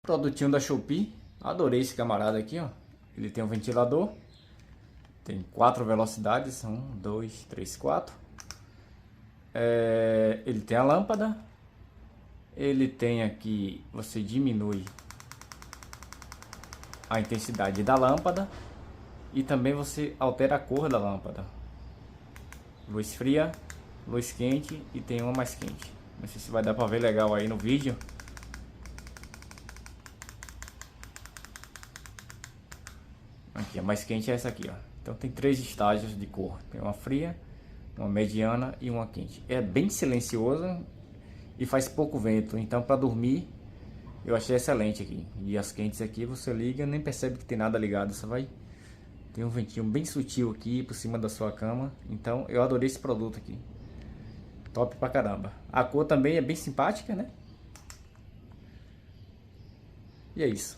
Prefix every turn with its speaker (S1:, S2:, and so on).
S1: Produtinho da Shopee. Adorei esse camarada aqui, ó. Ele tem um ventilador. Tem 4 velocidades. 1, 2, 3, 4. Ele tem a lâmpada. Ele tem aqui, você diminui a intensidade da lâmpada. E também você altera a cor da lâmpada. Luz fria, luz quente e tem uma mais quente. Não sei se vai dar para ver legal aí no vídeo. Aqui, a mais quente é essa aqui, ó. Então tem 3 estágios de cor. Tem uma fria, uma mediana e uma quente. É bem silencioso e faz pouco vento. Então para dormir eu achei excelente aqui. E as quentes aqui você liga, nem percebe que tem nada ligado. Você vai ter um ventinho bem sutil aqui por cima da sua cama. Então eu adorei esse produto aqui. Top pra caramba. A cor também é bem simpática, né? E é isso.